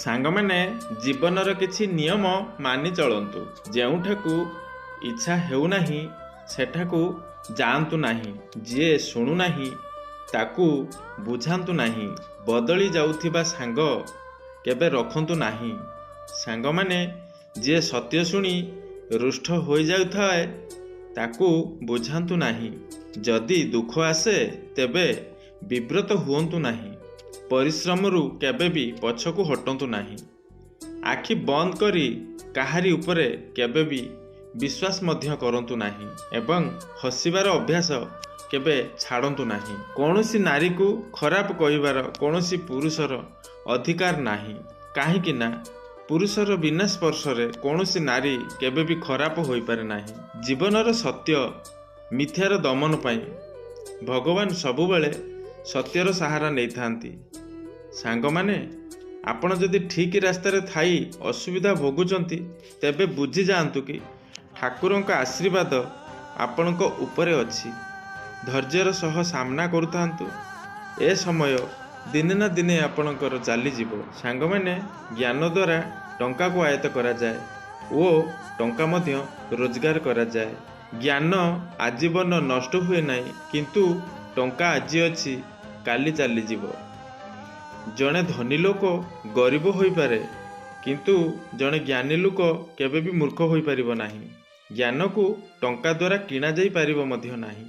ସାଙ୍ଗମାନେ ଜୀବନର କିଛି ନିୟମ ମାନି ଚଳନ୍ତୁ। ଯେଉଁଠାକୁ ଇଚ୍ଛା ହେଉନାହିଁ ସେଠାକୁ ଯାଆନ୍ତୁ ନାହିଁ। ଯିଏ ଶୁଣୁନାହିଁ ତାକୁ ବୁଝାନ୍ତୁ ନାହିଁ। ବଦଳି ଯାଉଥିବା ସାଙ୍ଗ କେବେ ରଖନ୍ତୁ ନାହିଁ। ସାଙ୍ଗମାନେ ଯିଏ ସତ୍ୟ ଶୁଣି ରୁଷ୍ଟ ହୋଇଯାଉଥାଏ ତାକୁ ବୁଝାନ୍ତୁ ନାହିଁ। ଯଦି ଦୁଃଖ ଆସେ ତେବେ ବିବ୍ରତ ହୁଅନ୍ତୁ ନାହିଁ। ପରିଶ୍ରମରୁ କେବେ ବି ପଛକୁ ହଟନ୍ତୁ ନାହିଁ। ଆଖି ବନ୍ଦ କରି କାହାରି ଉପରେ କେବେ ବି ବିଶ୍ୱାସ ମଧ୍ୟ କରନ୍ତୁ ନାହିଁ ଏବଂ ହସିବାର ଅଭ୍ୟାସ କେବେ ଛାଡ଼ନ୍ତୁ ନାହିଁ। କୌଣସି ନାରୀକୁ ଖରାପ କହିବାର କୌଣସି ପୁରୁଷର ଅଧିକାର ନାହିଁ। କାହିଁକି ନା ପୁରୁଷର ବିନା ସ୍ପର୍ଶରେ କୌଣସି ନାରୀ କେବେ ବି ଖରାପ ହୋଇପାରେ ନାହିଁ। ଜୀବନର ସତ୍ୟ ମିଥ୍ୟାର ଦମନ ପାଇଁ ଭଗବାନ ସବୁବେଳେ ସତ୍ୟର ସାହାରା ନେଇଥାନ୍ତି। ସାଙ୍ଗମାନେ ଆପଣ ଯଦି ଠିକ୍ ରାସ୍ତାରେ ଥାଇ ଅସୁବିଧା ଭୋଗୁଛନ୍ତି ତେବେ ବୁଝି ଯାଆନ୍ତୁ କି ଠାକୁରଙ୍କ ଆଶୀର୍ବାଦ ଆପଣଙ୍କ ଉପରେ ଅଛି। ଧୈର୍ଯ୍ୟର ସହ ସାମ୍ନା କରୁଥାନ୍ତୁ। ଏ ସମୟ ଦିନେ ନା ଦିନେ ଆପଣଙ୍କର ଚାଲିଯିବ। ସାଙ୍ଗମାନେ ଜ୍ଞାନ ଦ୍ୱାରା ଟଙ୍କାକୁ ଆୟତ୍ତ କରାଯାଏ ଓ ଟଙ୍କା ମଧ୍ୟ ରୋଜଗାର କରାଯାଏ। ଜ୍ଞାନ ଆଜୀବନ ନଷ୍ଟ ହୁଏ ନାହିଁ, କିନ୍ତୁ ଟଙ୍କା ଆଜି ଅଛି କାଲି ଚାଲିଯିବ। ଜଣେ ଧନୀ ଲୋକ ଗରିବ ହୋଇପାରେ, କିନ୍ତୁ ଜଣେ ଜ୍ଞାନୀ ଲୋକ କେବେ ବି ମୂର୍ଖ ହୋଇପାରିବ ନାହିଁ। ଜ୍ଞାନକୁ ଟଙ୍କା ଦ୍ୱାରା କିଣା ଯାଇପାରିବ ମଧ୍ୟ ନାହିଁ।